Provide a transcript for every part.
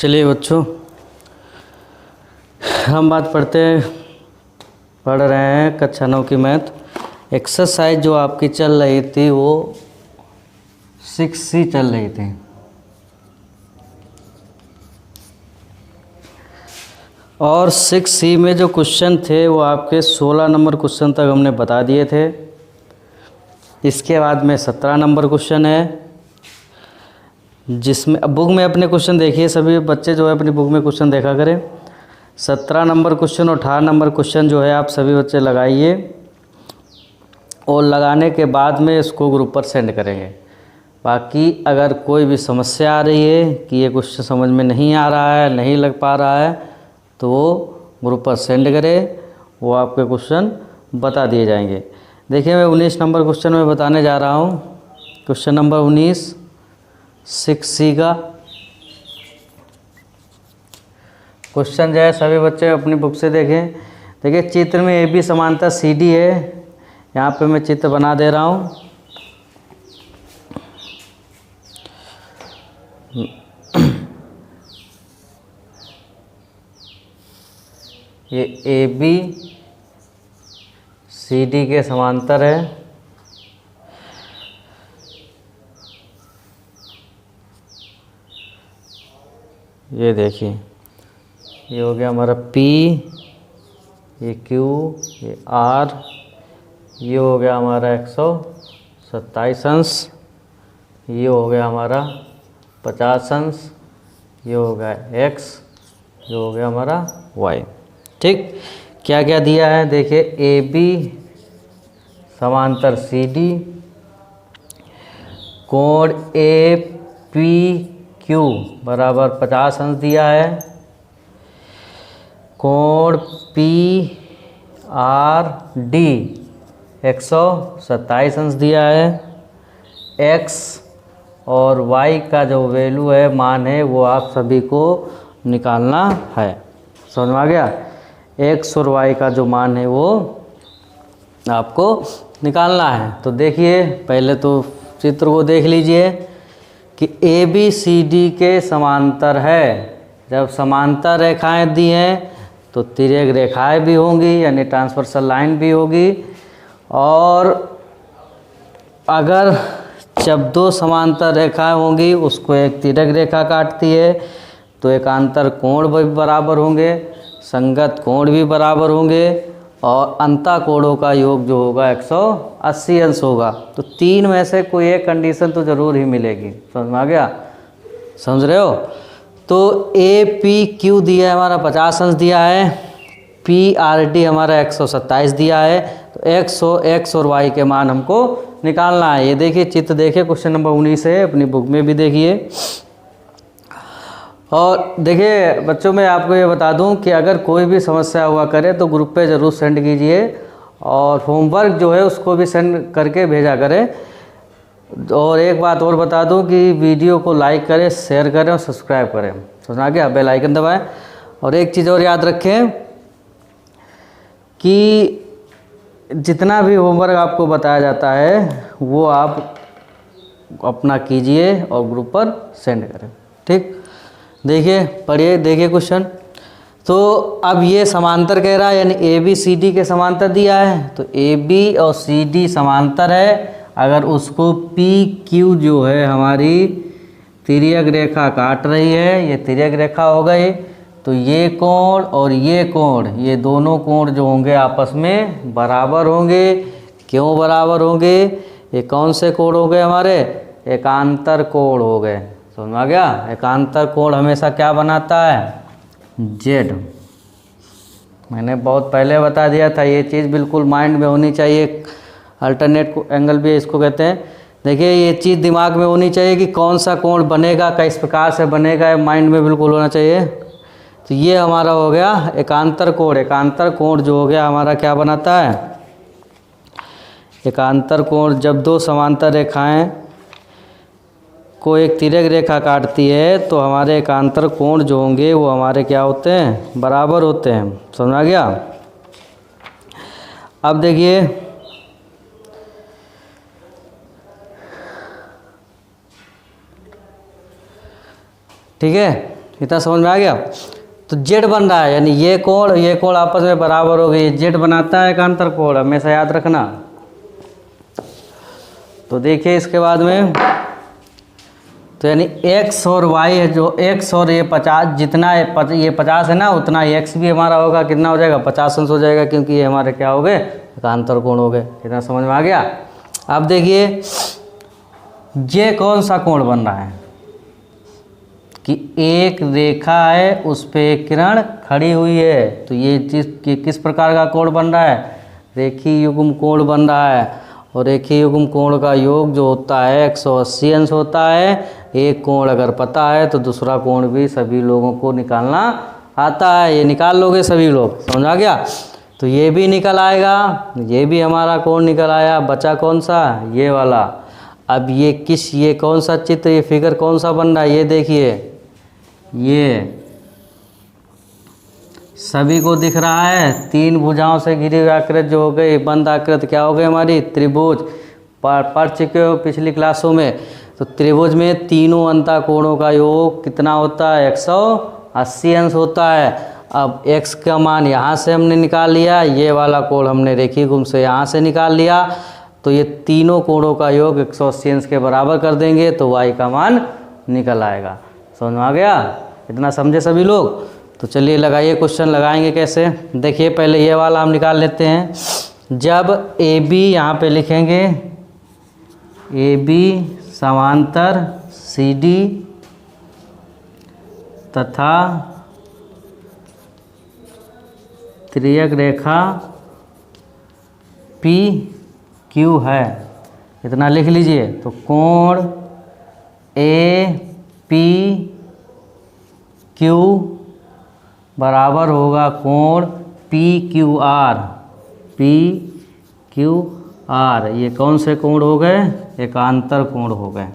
चलिए बच्चों, हम बात पढ़ रहे हैं कक्षा 9 की मैथ। एक्सरसाइज जो आपकी चल रही थी वो 6C चल रही थी। और 6C में जो क्वेश्चन थे वो आपके 16 नंबर क्वेश्चन तक हमने बता दिए थे। इसके बाद में 17 नंबर क्वेश्चन है, जिसमें अब बुक में अपने क्वेश्चन देखिए। सभी बच्चे जो है अपनी बुक में क्वेश्चन देखा करें। 17 नंबर क्वेश्चन और 18 नंबर क्वेश्चन जो है आप सभी बच्चे लगाइए, और लगाने के बाद में इसको ग्रुप पर सेंड करेंगे। बाकी अगर कोई भी समस्या आ रही है कि ये क्वेश्चन समझ में नहीं आ रहा है, नहीं लग पा रहा है, तो वो ग्रुप पर सेंड करें, वो आपके क्वेश्चन बता दिए जाएंगे। देखिए, मैं 19 नंबर क्वेश्चन में बताने जा रहा हूँ। क्वेश्चन नंबर 19 6C का क्वेश्चन जो है सभी बच्चे अपनी बुक से देखें। देखिए, चित्र में ए बी समांतर CD है। यहाँ पे मैं चित्र बना दे रहा हूँ। ये AB CD के समांतर है। ये देखिए, ये हो गया हमारा P, ये Q, ये R, ये हो गया हमारा 127 अंश, ये हो गया हमारा 50 अंश, ये हो गया X, ये हो गया हमारा Y। ठीक, क्या क्या दिया है देखिए। AB समांतर CD, कोण APQ बराबर 50 अंश दिया है, कोण PRD 127 अंश दिया है, X और Y का जो वैल्यू है, मान है, वो आप सभी को निकालना है। समझ में आ गया? X और Y का जो मान है वो आपको निकालना है। तो देखिए, पहले तो चित्र को देख लीजिए कि ABCD के समांतर है। जब समांतर रेखाएं दी हैं तो तिर्यक रेखाएं भी होंगी, यानी ट्रांसवर्सल लाइन भी होगी। और अगर जब दो समांतर रेखाएं होंगी, उसको एक तिर्यक रेखा काटती है, तो एकांतर कोण भी बराबर होंगे, संगत कोण भी बराबर होंगे, और अंतः कोणों का योग जो होगा 180 अंश होगा। तो तीन में से कोई एक कंडीशन तो ज़रूर ही मिलेगी। समझ में आ गया? समझ रहे हो? तो APQ दिया है हमारा 50 अंश दिया है, PRD हमारा 127 दिया है। तो X और Y के मान हमको निकालना है। ये देखिए, चित्र देखिए, क्वेश्चन नंबर 19 है, अपनी बुक में भी देखिए। और देखिए बच्चों, मैं आपको ये बता दूं कि अगर कोई भी समस्या हुआ करे तो ग्रुप पे ज़रूर सेंड कीजिए, और होमवर्क जो है उसको भी सेंड करके भेजा करें। और एक बात और बता दूं कि वीडियो को लाइक करें, शेयर करें और सब्सक्राइब करें। समझा गया? बेल आइकन दबाएं। और एक चीज़ और याद रखें कि जितना भी होमवर्क आपको बताया जाता है वो आप अपना कीजिए और ग्रुप पर सेंड करें। ठीक, देखिए, पढ़िए, देखिए क्वेश्चन। तो अब ये समांतर कह रहा है, यानी ABCD के समांतर दिया है। तो AB और CD समांतर है। अगर उसको PQ जो है हमारी तिर्यक रेखा काट रही है, ये तिर्यक रेखा हो गई, तो ये कोण और ये कोण, ये दोनों कोण जो होंगे आपस में बराबर होंगे। क्यों बराबर होंगे? ये कौन से कोण हो गए हमारे? एकांतर कोण हो गए। समझ में आ गया? एकांतर कोण हमेशा क्या बनाता है? Z। मैंने बहुत पहले बता दिया था, ये चीज़ बिल्कुल माइंड में होनी चाहिए। अल्टरनेट एंगल भी इसको कहते हैं। देखिए, ये चीज़ दिमाग में होनी चाहिए कि कौन सा कोण बनेगा, किस प्रकार से बनेगा, ये माइंड में बिल्कुल होना चाहिए। तो ये हमारा हो गया एकांतर कोण। एकांतर कोण जो हो गया हमारा क्या बनाता है? एकांतर कोण जब दो समांतर रेखाएं को एक तिर्यक रेखा काटती है, तो हमारे एकांतर कोण जो होंगे वो हमारे क्या होते हैं? बराबर होते हैं। समझा गया? अब देखिए, ठीक है, इतना समझ में आ गया। तो जेड बन रहा है, यानी ये कोण आपस में बराबर हो गए, जेड बनाता है एकांतर कोण, हमेशा याद रखना। तो देखिए इसके बाद में, तो यानी x और y है, जो x और ये 50, जितना है ये 50 है ना, उतना x भी हमारा होगा, कितना हो जाएगा 50 अंश हो जाएगा, क्योंकि ये हमारे क्या हो गए, एकांतर कोण हो गए। इतना समझ में आ गया। अब देखिए ये कौन सा कोण बन रहा है कि एक रेखा है, उस पे एक किरण खड़ी हुई है, तो ये किस प्रकार का कोण बन रहा है, रेखीय युग्म कोण बन रहा है। और रेखीय युग्म कोण का योग जो होता है 180 अंश होता है। एक कोण अगर पता है तो दूसरा कोण भी सभी लोगों को निकालना आता है, ये निकाल लोगे सभी लोग, समझ आ गया। तो ये भी निकल आएगा, ये भी हमारा कोण निकल आया, बचा कौन सा, ये वाला। अब ये कौन सा चित्र, ये फिगर कौन सा बन रहा है, ये देखिए, ये सभी को दिख रहा है, 3 भुजाओं से घिरी हुई आकृति जो हो गई, बंद आकृति क्या हो गई हमारी, त्रिभुज। पढ़ चुके हो पिछली क्लासों में। तो त्रिभुज में तीनों अंतःकोणों का योग कितना होता है, 180 अंश होता है। अब x का मान यहाँ से हमने निकाल लिया, ये वाला कोण हमने रेखीय गुण से यहाँ से निकाल लिया, तो ये तीनों कोणों का योग 180 अंश के बराबर कर देंगे तो y का मान निकल आएगा। समझ में आ गया, इतना समझे सभी लोग। तो चलिए लगाइए, क्वेश्चन लगाएंगे कैसे, देखिए पहले ये वाला हम निकाल लेते हैं। जब ए बी यहाँ पे लिखेंगे, ए बी समांतर सी डी तथा तिर्यक रेखा पी क्यू है, इतना लिख लीजिए। तो कोण ए पी क्यू बराबर होगा कोण P Q R, P Q R. ये कौन से कोण हो गए, एकांतर कोण हो गए।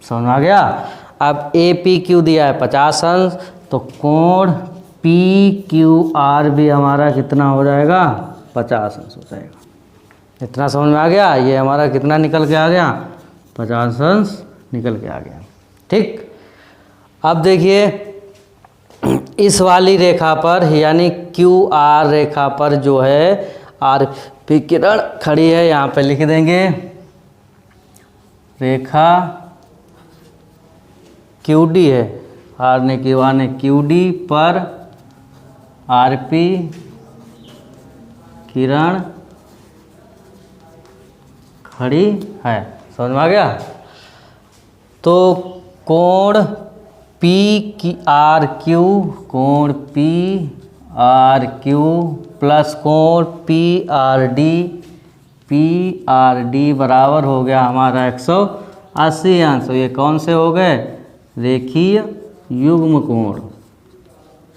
समझ में आ गया। अब ए पी क्यू दिया है 50 अंश, तो कोण पी क्यू आर भी हमारा कितना हो जाएगा, 50 अंश हो जाएगा। इतना समझ में आ गया। ये हमारा कितना निकल के आ गया, 50 अंश निकल के आ गया। ठीक, अब देखिए इस वाली रेखा पर, यानी क्यू आर रेखा पर जो है आर पी किरण खड़ी है, यहाँ पे लिख देंगे रेखा क्यू डी है, आर ने क्यू आर ने क्यू डी पर आर पी किरण खड़ी है। समझ में आ गया। तो कोण पी की आर क्यू, कोण पी आर क्यू प्लस कोण पी आर डी बराबर हो गया हमारा 180 अंश। तो ये कौन से हो गए, रेखीय युग्म कोण।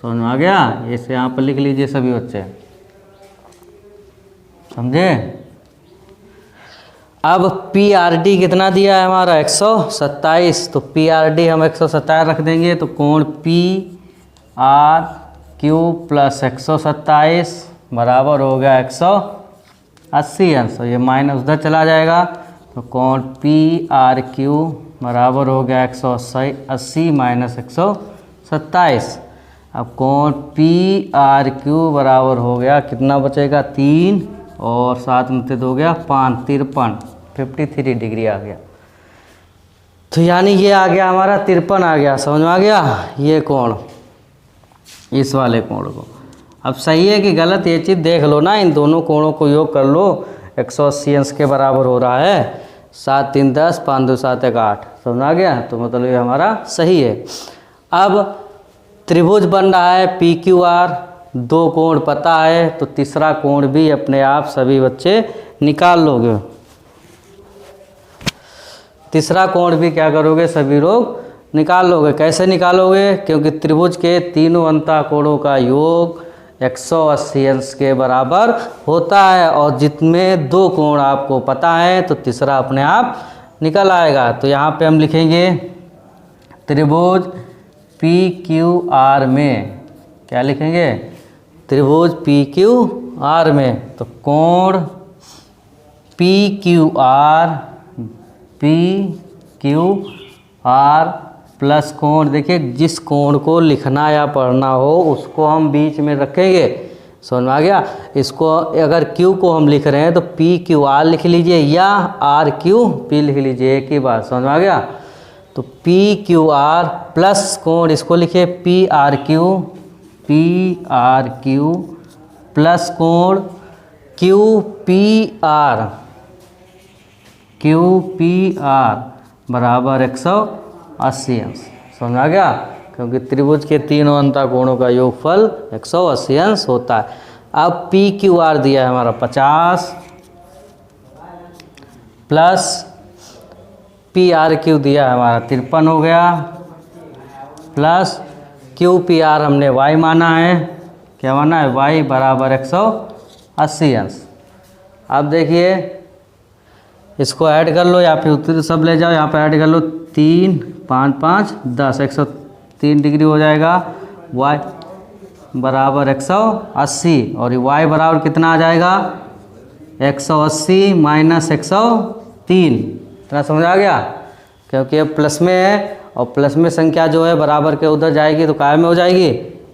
समझ में आ गया। इसे यहाँ पर लिख लीजिए सभी बच्चे, समझे। अब पी आर डी कितना दिया है हमारा, 127, तो पी आर डी हम 127 रख देंगे। तो कोण पी आर क्यू प्लस 127 बराबर हो गया 180 अंश। तो ये माइनस उधर चला जाएगा, तो कोण पी आर क्यू बराबर हो गया 180 माइनस 127। अब कोण पी आर क्यू बराबर हो गया, कितना बचेगा, 3 और 7 में हो गया 5, 53 डिग्री आ गया। तो यानी ये आ गया हमारा 53 आ गया। समझ में आ गया। ये कोण, इस वाले कोण को। अब सही है कि गलत ये चीज़ देख लो ना, इन दोनों कोणों को योग कर लो, 180 अंश के बराबर हो रहा है। 7 3 10, 5 2 7 1 8। समझ में आ गया। तो मतलब ये हमारा सही है। अब त्रिभुज बन रहा है पी क्यू आर, 2 कोण पता है, तो तीसरा कोण भी अपने आप सभी बच्चे निकाल लोगे। तीसरा कोण भी क्या करोगे, सभी लोग निकाल लोगे। कैसे निकालोगे, क्योंकि त्रिभुज के तीनों अंतःकोणों का योग 180 अंश के बराबर होता है, और जितने 2 कोण आपको पता है तो तीसरा अपने आप निकल आएगा। तो यहाँ पे हम लिखेंगे त्रिभुज पी क्यू आर में, क्या लिखेंगे, त्रिभुज पी क्यू आर में। तो कोण पी क्यू आर प्लस कोण, देखिए जिस कोण को लिखना या पढ़ना हो उसको हम बीच में रखेंगे, समझ में आ गया। इसको अगर Q को हम लिख रहे हैं तो PQR लिख लीजिए या RQP लिख लीजिए, एक ही बात, समझ में आ गया। तो PQR प्लस कोण इसको लिखिए PRQ प्लस कोण QPR बराबर 180 अंश, समझ आ गया, क्योंकि त्रिभुज के तीनों अंतःकोणों का योगफल 180 अंश होता है। अब PQR दिया है हमारा 50 प्लस PRQ दिया है हमारा 53 हो गया, प्लस QPR हमने y माना है, क्या माना है, y बराबर 180 अंश। अब देखिए इसको ऐड कर लो या फिर उत्तर सब ले जाओ, यहाँ पे ऐड कर लो, 3 5 5 10 103 डिग्री हो जाएगा। y बराबर 180 और y बराबर कितना आ जाएगा, 180 माइनस 103, इतना समझ आ गया, क्योंकि अब प्लस में है और प्लस में संख्या जो है बराबर के उधर जाएगी तो काय में हो जाएगी,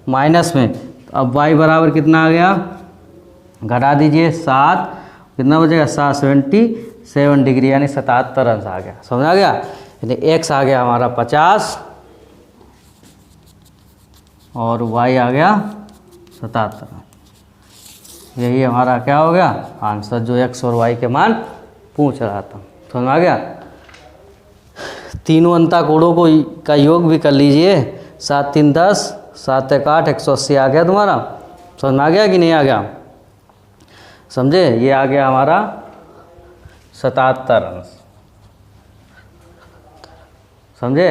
माइनस में। अब y बराबर कितना आ गया, घटा दीजिए 7, कितना बचेगा 77 डिग्री यानी 77 अंश आ गया, समझ आ गया। यानी x आ गया हमारा 50 और y आ गया 77। यही हमारा क्या हो गया आंसर, जो x और y के मान पूछ रहा था, समझ आ गया। तीनों अंतःकोणों को का योग भी कर लीजिए, 7 3 10 7 1 8 180 आ गया तुम्हारा, समझ में आ गया कि नहीं आ गया, समझे। ये आ गया हमारा 77 अंश, समझे।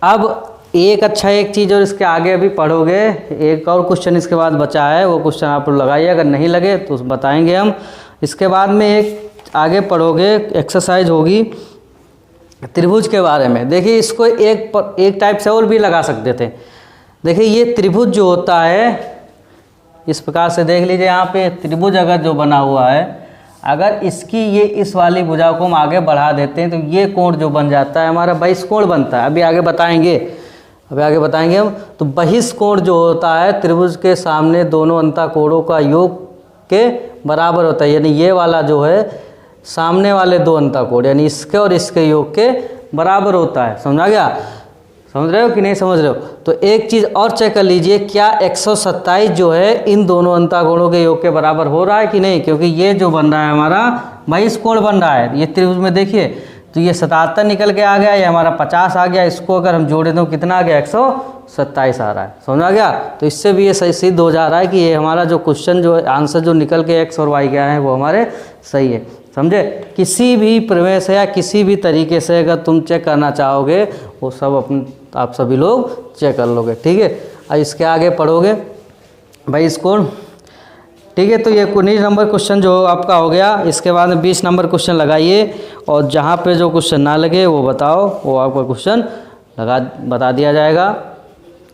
अब एक चीज़ और इसके आगे अभी पढ़ोगे, एक और क्वेश्चन इसके बाद बचा है, वो क्वेश्चन आप लोग लगाइए, अगर नहीं लगे तो बताएंगे हम। इसके बाद में एक आगे पढ़ोगे एक्सरसाइज होगी त्रिभुज के बारे में। देखिए इसको एक टाइप से और भी लगा सकते थे। देखिए ये त्रिभुज जो होता है इस प्रकार से देख लीजिए, यहाँ पे त्रिभुज अगर जो बना हुआ है, अगर इसकी ये इस वाली भुजा को हम आगे बढ़ा देते हैं तो ये कोण जो बन जाता है हमारा बहिष्कोण बनता है। अभी आगे बताएंगे हम। तो बहिष्कोण जो होता है त्रिभुज के सामने दोनों अंतःकोणों का योग के बराबर होता है, यानी ये वाला जो है सामने वाले दो अंतःकोण यानी इसके और इसके योग के बराबर होता है, समझ आ गया। समझ रहे हो कि नहीं समझ रहे हो। तो एक चीज़ और चेक कर लीजिए, क्या 127 जो है इन दोनों अंतःकोणों के योग के बराबर हो रहा है कि नहीं, क्योंकि ये जो बन रहा है हमारा बहिष्कोण बन रहा है। ये त्रिभुज में देखिए तो ये 77 निकल के आ गया, ये हमारा 50 आ गया, इसको अगर हम जोड़े तो कितना आ गया 127 आ रहा है, समझ आ गया। तो इससे भी ये सही सिद्ध हो जा रहा है कि ये हमारा जो क्वेश्चन जो आंसर जो निकल के x और y गया है वो हमारे सही है, समझे। किसी भी प्रमेय से या किसी भी तरीके से अगर तुम चेक करना चाहोगे वो सब आप सभी लोग चेक कर लोगे, ठीक है। अब इसके आगे पढ़ोगे बहिष्कोण, ठीक है। तो ये 19 नंबर क्वेश्चन जो आपका हो गया। इसके बाद में 20 नंबर क्वेश्चन लगाइए और जहाँ पे जो क्वेश्चन ना लगे वो बताओ, वो आपका क्वेश्चन बता दिया जाएगा,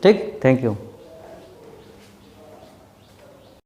ठीक। Thank you.